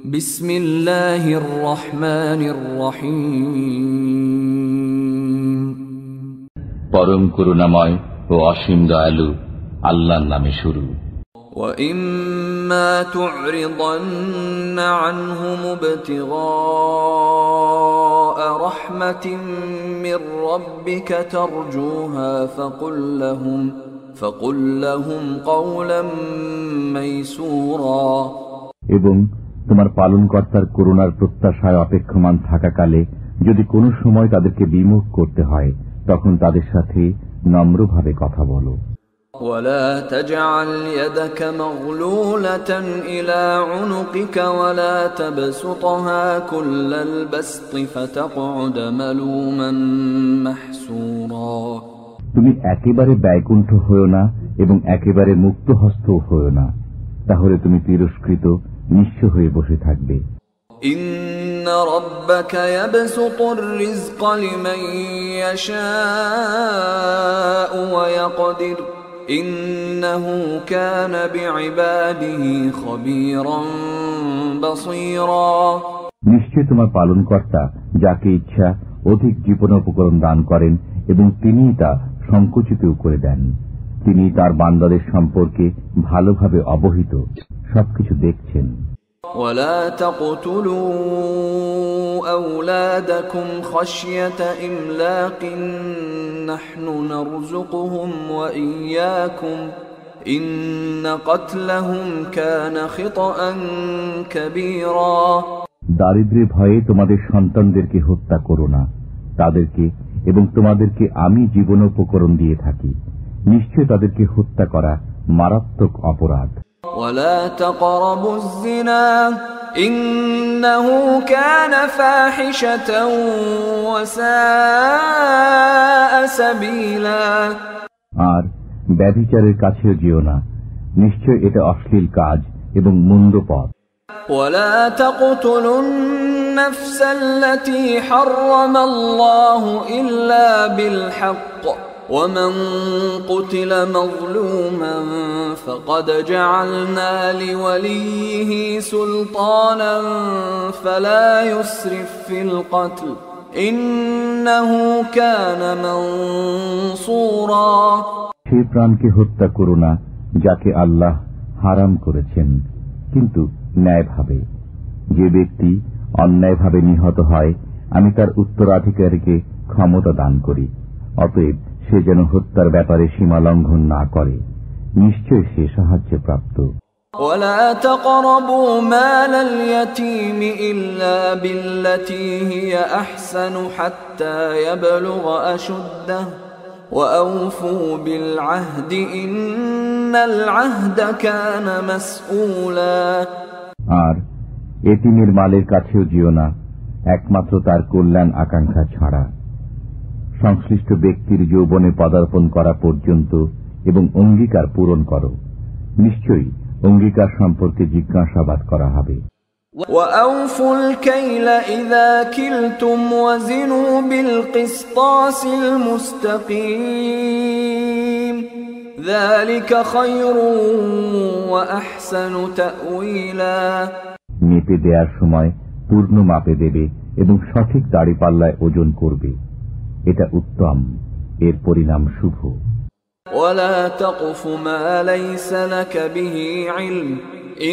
বিসমিল্লাহির রহমানির রহিম। পরম করুণাময় ও অসীম দয়ালু আল্লাহর নামে শুরু। وَإِمَّا تُعْرِضَنَّ عَنْهُمُ ابْتِغَاءَ رَحْمَةٍ مِّن رَّبِّكَ تَرْجُوهَا فَقُل لَّهُمْ قَوْلًا مَّيْسُورًا। এবং তোমার পালনকর্তার করুণার প্রত্যাশায় অপেক্ষমান থাকাকালে যদি কোনো সময় তাদেরকে বিমুখ করতে হয়, তখন তাদের সাথে নম্রভাবে কথা বলো। وَلَا تَجْعَلْ يَدَكَ مَغْلُولَةً إِلَى عُنُقِكَ وَلَا تَبْسُطْهَا كُلَّ الْبَسْطِ فَتَقْعُدَ مَلُومًا مَحْسُورًا। তুমি একেবারে ব্যয়কুণ্ঠ হয়ো না এবং একেবারে মুক্তহস্ত হয়ো না, তাহলে তুমি তিরস্কৃত নিঃস্ব হয়ে বসে থাকবে। إِنَّ رَبَّكَ يَبْسُطُ الرِّزْقَ لِمَن يَشَاءُ وَيَقْدِرُ إِنَّهُ كَانَ بِعِبَادِهِ خَبِيرًا بَصِيرًا। নিশ্চয় তোমার পালনকর্তা যাকে ইচ্ছা অধিক জীবনোপকরণ দান করেন এবং তিনিই তা সংকুচিতও করে দেন। তিনি তার বান্দাদের সম্পর্কে ভালোভাবে অবহিত, সবকিছু দেখছেন। وَلَا تَقْتُلُوا أَوْلَادَكُمْ خَشْيَةَ إِمْلَاقٍ نَحْنُ نَرْزُقُهُمْ وَإِيَّاكُمْ إِنَّ قَتْلَهُمْ كَانَ خِطْئًا كَبِيرًا। দারিদ্র্যের ভয়ে তোমাদের সন্তানদেরকে হত্যা করো না, তাদেরকে এবং তোমাদেরকে আমি জীবনোপকরণ দিয়ে থাকি। নিশ্চয় তাদেরকে হত্যা করা মারাত্মক অপরাধ। وَلَا تَقْرَبُوا الزِّنَا إِنَّهُ كَانَ فَاحِشَةً وَسَاءَ سَبِيلًا। আর ব্যভিচারের কাছেও যেও না, নিশ্চয় এটা অশ্লীল কাজ এবং মন্দ পথ। وَلَا تَقْتُلُوا النَّفْسَ الَّتِي حَرَّمَ اللَّهُ إِلَّا بِالْحَقِّ وَمَنْ قُتِلَ مَظْلُومًا فَقَدْ جَعَلْنَا لِوَلِيِّهِ سُلْطَانًا فَلَا يُسْرِفْ فِي الْقَتْلِ إِنَّهُ كَانَ مَنْصُورًا। সে প্রাণকে হত্যা করো না যাকে আল্লাহ হারাম করেছেন, কিন্তু ন্যায়ভাবে। যে ব্যক্তি অন্যায়ভাবে নিহত হয়, আমি তার উত্তরাধিকারীকে ক্ষমতা দান করি। অতএব সে যেন হত্যার ব্যাপারে সীমা লঙ্ঘন না করে, নিশ্চয় সে সাহায্যপ্রাপ্ত। وَلَا تَقْرَبُوا مَالَ الْيَتِيمِ إِلَّا بِالَّتِي هِيَ أَحْسَنُ حَتَّى يَبْلُغَ أَشُدَّهُ وَأَوْفُوا بِالْعَهْدِ إِنَّ الْعَهْدَ كَانَ مَسْئُولًا। আর এতিমের মালের কাছেও যেও না, একমাত্র তার কল্যাণ আকাঙ্ক্ষা ছাড়া। সংশ্লিষ্ট ব্যক্তির যৌবনে পদার্পণ করা পর্যন্ত এবং অঙ্গীকার পূরণ করো, নিশ্চয়ই অঙ্গীকার সম্পর্কে জিজ্ঞাসাবাদ করা হবে। وَأَوْفُوا الْكَيْلَ إِذَا كِلْتُمْ وَزِنُوا بِالْقِسْطَاسِ الْمُسْتَقِيمِ ذَلِكَ خَيْرٌ وَأَحْسَنُ تَأْوِيلًا। মেপে দেওয়ার সময় পূর্ণ মাপে দেবে এবং সঠিক দাড়িপাল্লায় ওজন করবে, এটা উত্তম, এর পরিণাম শুভ। وَلَا تَقْفُ مَا لَيْسَ لَكَ بِهِ عِلْمٌ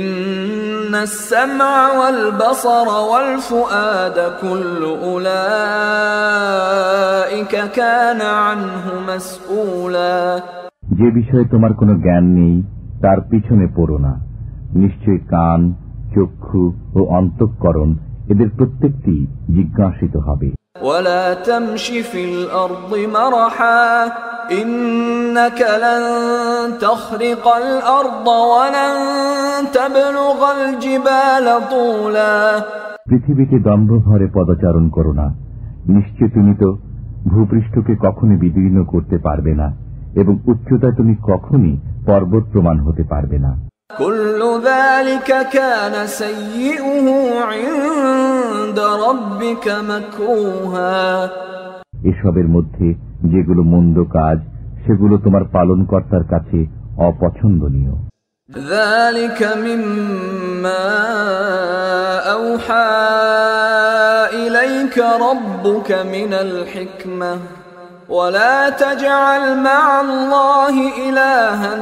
إِنَّ السَّمْعَ وَالْبَصَرَ وَالْفُؤَادَ كُلُّ أُولَئِكَ كَانَ عَنْهُ مَسْئُولًا। যে বিষয়ে তোমার কোনো জ্ঞান নেই তার পিছনে পড়ো না, নিশ্চয় কান, চক্ষু ও অন্তঃকরণ এদের প্রত্যেকটি জিজ্ঞাসিত হবে। وَلَا تَمْشِ فِي الْأَرْضِ مَرَحًا إِنَّكَ لَن تَخْرِقَ الْأَرْضَ وَلَن تَبْلُغَ الْجِبَالَ طُولًا। পৃথিবীতে দম্ভভরে পদচারণ করো না, নিশ্চয় তুমি তো ভূপৃষ্ঠকে কখনই বিদীর্ণ করতে পারবে না এবং উচ্চতায় তুমি কখনই পর্বত প্রমাণ হতে পারবে না। كُلُّ ذَلِكَ كَانَ سَيِّئُهُ عِندَ رَبِّكَ مَكْرُوهًا। এসবের মধ্যে যেগুলো মন্দ কাজ, সেগুলো তোমার পালনকর্তার কাছে অপছন্দনীয়। ذلك مما أوحى إليك ربك من الحكمة ولا تجعل مع الله إلها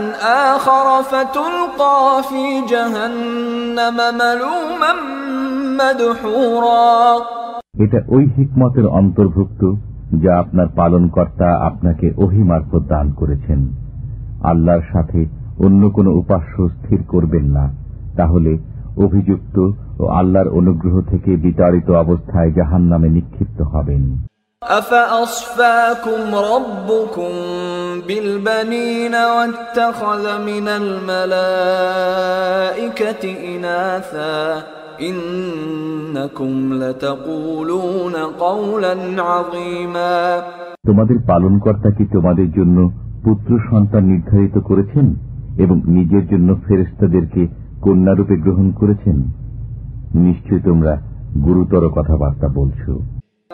آخر فتلقى في جهنم ملوما مدحورا এটা ওই হিকমতের অন্তর্ভুক্ত যা আপনার পালনকর্তা আপনাকে ওহী মারফত দান করেছেন। আল্লাহর সাথে অন্য কোনো উপাস্য স্থির করবেন না, তাহলে অভিযুক্ত ও আল্লাহর অনুগ্রহ থেকে বিতাড়িত অবস্থায় জাহান্নামে নিক্ষিপ্ত হবেন। أفأصفاكم ربكم بالبنين واتخذ من الملائكة إناثا إنكم لتقولون قولا عظيما তোমাদের পালনকর্তা কি তোমাদের জন্য পুত্র সন্তান নির্ধারিত করেছেন এবং নিজের জন্য ফেরেশতাদেরকে কন্যারূপে গ্রহণ করেছেন? নিশ্চয় তোমরা গুরুতর কথাবার্তা বলছো।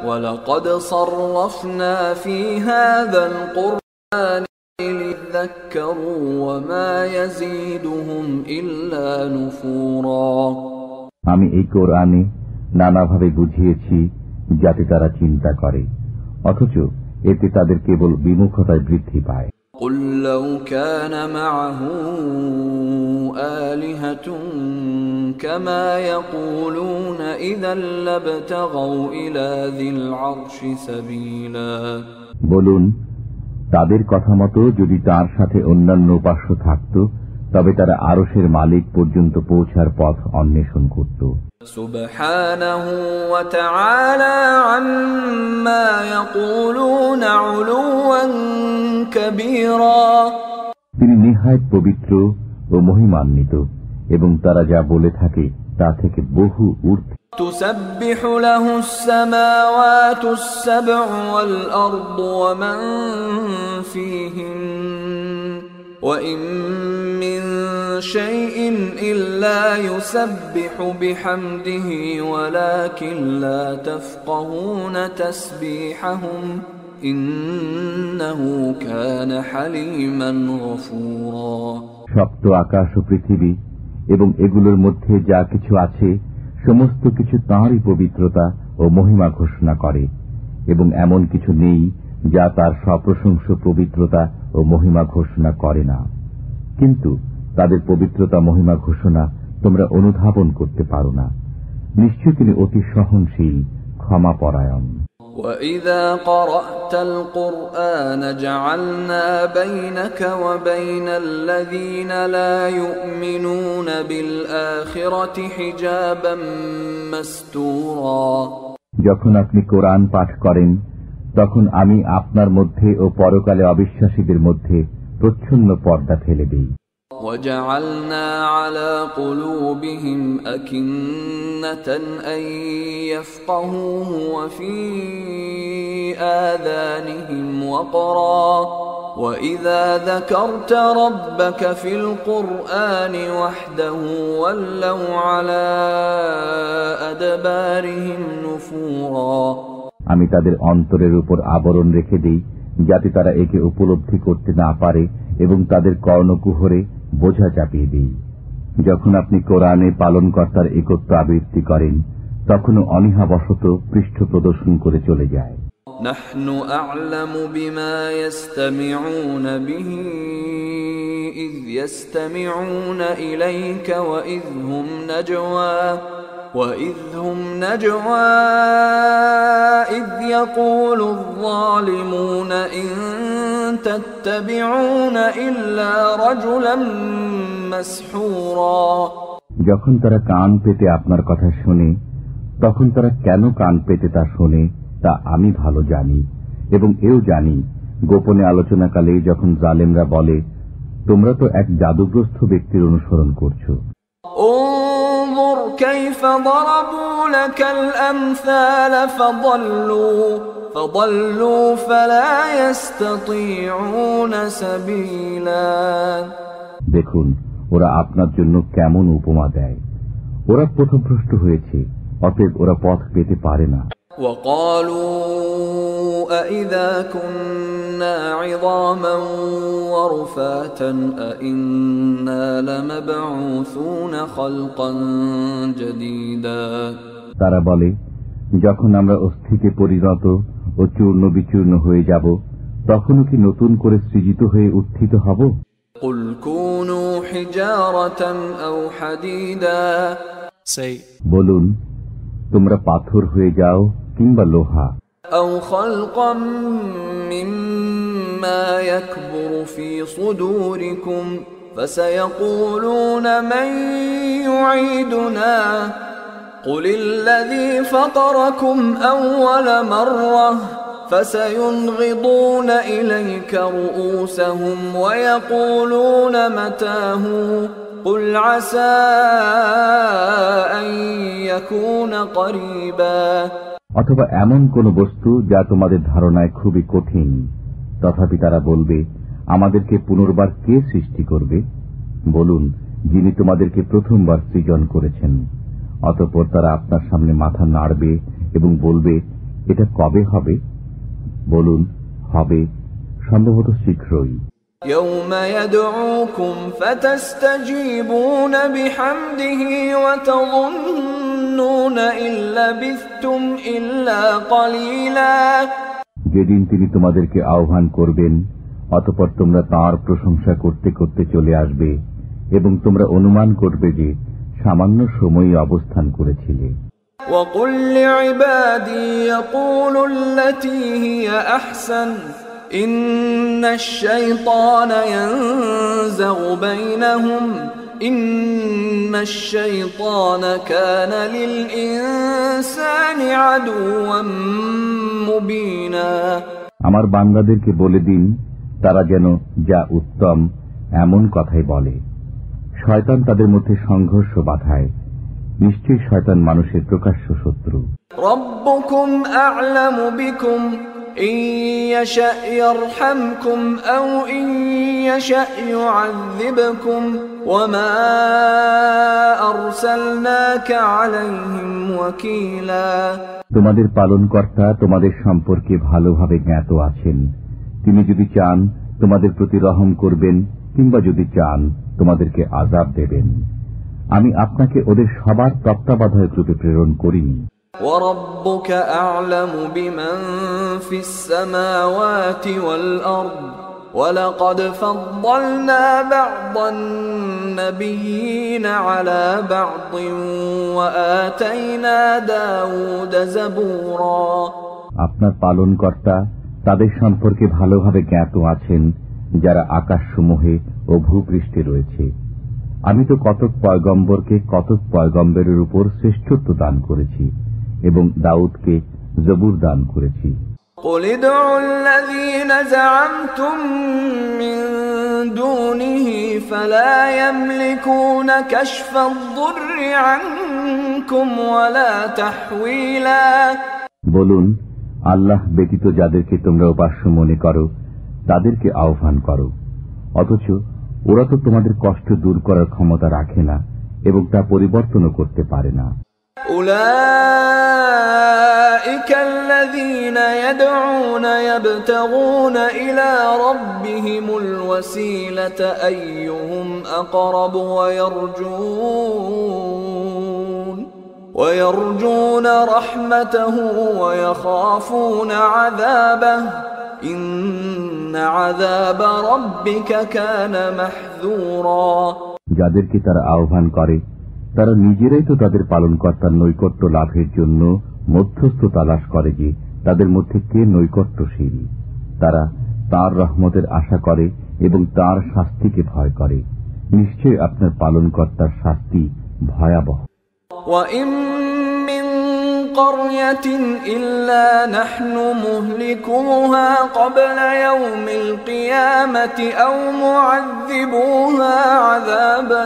وَلَقَدْ صَرَّفْنَا فِي هَذَا الْقُرْآنِ لِيَذَّكَّرُوا وَمَا يَزِيدُهُمْ إِلَّا نُفُورًا আমি এই কোরআনে নানাভাবে বুঝিয়েছি যাতে তারা চিন্তা করে, অথচ এতে তাদের কেবল বিমুখতায় বৃদ্ধি পায়। قُلْ لَوْ كَانَ مَعَهُ آلِهَةٌ كَمَا يَقُولُونَ إِذًا لَابْتَغَوْا إِلَى ذِي الْعَرْشِ سَبِيلًا বলুন, তাদের কথা মতো যদি তার সাথে অন্যান্য উপাস্য থাকত, তবে তারা আরশের মালিক পর্যন্ত পৌঁছার পথ অন্বেষণ করত। সুবহানাহু ওয়া তাআলা আম্মা ইয়াকুলুনা উলুওয়ান কাবীরা তিনি নিহায়ত পবিত্র ও মহিমান্বিত, এবং তারা যা বলে থাকে তা থেকে বহু ঊর্ধ্বে। তুসাব্বিহু লাহুস সামাওয়াতুস সাব'উ ওয়াল আরদু ওয়া মান ফীহিন وَإِن مِّن شَيْءٍ إِلَّا يُسَبِّحُ بِحَمْدِهِ وَلَكِن لَّا تَفْقَهُونَ تَسْبِيحَهُمْ إِنَّهُ كَانَ حَلِيمًا غَفُورًا সপ্ত আকাশ ও পৃথিবী এবং এগুলোর মধ্যে যা কিছু আছে সমস্ত কিছু তাঁরই পবিত্রতা ও মহিমা ঘোষণা করে, এবং এমন কিছু নেই যা তার সপ্রশংস পবিত্রতা ও মহিমা ঘোষণা করে না, কিন্তু তাদের পবিত্রতা মহিমা ঘোষণা তোমরা অনুধাবন করতে পারো না। নিশ্চয় তিনি অতি সহনশীল, ক্ষমাপরায়ণ। وَإِذَا قَرَأْتَ الْقُرْآنَ جَعَلْنَا بَيْنَكَ وَبَيْنَ الَّذِينَ لَا يُؤْمِنُونَ بِالْآخِرَةِ حِجَابًا مَسْتُورًا যখন আপনি কোরআন পাঠ করেন, তখন আমি আপনার মধ্যে ও পরকালে অবিশ্বাসীদের মধ্যে প্রচ্ছন্ন পর্দা ফেলে দিই। وَجَعَلْنَا عَلَى قُلُوبِهِمْ أَكِنَّةً أَن يَفْقَهُوهُ وَفِي آذَانِهِمْ وَقْرًا وَإِذَا ذَكَرْتَ رَبَّكَ فِي الْقُرْآنِ وَحْدَهُ وَلَّوْا عَلَى أَدْبَارِهِمْ نُفُورًا আমি তাদের অন্তরের উপর আবরণ রেখে দিই, যাতে তারা একে উপলব্ধি করতে না পারে, এবং তাদের কর্ণকুহরে বোঝা চাপিয়ে দিই। যখন আপনি কোরআনে পালনকর্তার একত্ব আবৃত্তি করেন, তখনও অনীহাবশত পৃষ্ঠ প্রদর্শন করে চলে যায়। نحن أعلم بما يستمعون به إذ يستمعون إليك وإذ هم نجوى إذ يقول الظالمون إن تتبعون إلا رجلا مسحورا যখন তারা কান পেতে আপনার কথা শুনে, তখন তারা কেন কান পেতে তা শোনে তা আমি ভালো জানি, এবং এও জানি গোপনে আলোচনাকালে যখন জালেমরা বলে, তোমরা তো এক জাদুগ্রস্ত ব্যক্তির অনুসরণ করছো। انظر كيف ضربوا لك الأمثال فضلوا فلا يستطيعون سبيلا দেখুন ওরা আপনার জন্য কেমন উপমা দেয়, ওরা পথভ্রষ্ট হয়েছে, অতএব ওরা পথ পেতে পারে না। وقالوا أإذا كنا عظاما ورفاتا أإنا لمبعوثون خلقا جديدا তারা বলে, যখন আমরা অস্থিতে পরিণত ও চূর্ণ বিচূর্ণ হয়ে যাব, তখনও কি নতুন করে সৃজিত হয়ে উত্থিত হব? قل كونوا حجارة أو حديدا বলুন, তোমরা পাথর হয়ে যাও কিংবা লোহা, أو خلقا مما يكبر في صدوركم فسيقولون من يعيدنا قل الذي فطركم أول مرة فسينغضون إليك رؤوسهم ويقولون متاه قل عسى أن يكون قريبا অথবা এমন কোন বস্তু যা তোমাদের ধারণায় খুবই কঠিন, তথাপি তারা বলবে, আমাদেরকে পুনর্বার কে সৃষ্টি করবে? বলুন, যিনি তোমাদেরকে প্রথমবার সৃজন করেছেন। অতঃপর তারা আপনার সামনে মাথা নাড়বে এবং বলবে, এটা কবে হবে? বলুন, হবে সম্ভবত শীঘ্রই। يوم يدعوكم فتستجيبون بحمده وتظنون إن لبثتم إلا قليلا যেদিন তিনি তোমাদেরকে আহ্বান করবেন, অতঃপর তোমরা তাঁর প্রশংসা করতে করতে চলে আসবে এবং তোমরা অনুমান করবে যে সামান্য সময়ই অবস্থান করেছিলে। وقل لعبادي يقولوا التي هي أحسن إن الشيطان ينزغ بينهم إن الشيطان كان للإنسان عدوا مبينا আমার বান্দাদেরকে বলে দিন, তারা যেন যা উত্তম এমন কথাই বলে। শয়তান তাদের মধ্যে সংঘর্ষ বাধায়। নিশ্চয়ই শয়তান মানুষের প্রকাশ্য শত্রু। ربكم أعلم بكم إن يشأ يرحمكم أو إن يشأ يعذبكم وما أرسلناك عليهم وكيلا তোমাদের পালনকর্তা তোমাদের সম্পর্কে ভালোভাবে জ্ঞাত আছেন। তিনি যদি চান তোমাদের প্রতি রহম করবেন, কিংবা যদি চান তোমাদেরকে আযাব দেবেন। আমি আপনাকে ওদের সবার তত্ত্বাবধায়ক রূপে প্রেরণ করিনি। وَرَبُّكَ أَعْلَمُ بِمَنْ فِي السَّمَاوَاتِ وَالْأَرْضِ وَلَقَدْ فَضَّلْنَا بَعْضَ النَّبِيِّينَ عَلَى بَعْضٍ وَآتَيْنَا دَاوُودَ زَبُورًا আপনার পালনকর্তা তাদের সম্পর্কে ভালোভাবে জ্ঞাত আছেন যারা আকাশসমূহে ও ভূপৃষ্ঠে রয়েছে। আমি তো কতক পয়গম্বরকে কতক পয়গম্বরের উপর শ্রেষ্ঠত্ব দান করেছি এবং দাউদকে জবুর দান করেছি। قُلِ ادْعُوا الَّذِينَ زَعَمْتُم مِّن دُونِهِ فَلَا يَمْلِكُونَ كَشْفَ الضُّرِّ عَنكُمْ وَلَا تَحْوِيلًا বলুন, আল্লাহ ব্যতীত যাদেরকে তোমরা উপাস্য মনে করো তাদেরকে আহ্বান করো, অথচ ওরা তো তোমাদের কষ্ট দূর করার ক্ষমতা রাখে না এবং তা পরিবর্তনও করতে পারে না। أولئك الذين يدعون يبتغون إلى ربهم الوسيلة أيهم أقرب ويرجون رحمته ويخافون عذابه إن عذاب ربك كان محذورا যাদেরকে তারা আহ্বান করে তারা নিজেরাই তো তাদের পালনকর্তার নৈকট্য লাভের জন্য মধ্যস্থ তালাশ করে যে তাদের মধ্যে কে নৈকট্যশীল। তারা তার রহমতের আশা করে এবং তার শাস্তিকে ভয় করে। নিশ্চয় আপনার পালনকর্তার শাস্তি ভয়াবহ। وَإِن مِّن قَرْيَةٍ إِلَّا نَحْنُ مُهْلِكُوهَا قَبْلَ يَوْمِ الْقِيَامَةِ أَوْ مُعَذِّبُوهَا عَذَابًا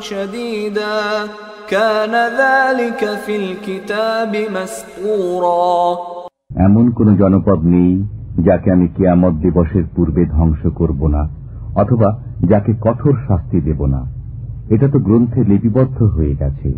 شَدِيدًا كَانَ ذَلِكَ فِي الْكِتَابِ مَسْطُورًا এমন কোন জনপদ নেই যাকে আমি কিয়ামত দিবসের পূর্বে ধ্বংস করব না অথবা যাকে কঠোর শাস্তি দেব না। এটা তো গ্রন্থে লিপিবদ্ধ হয়ে গেছে।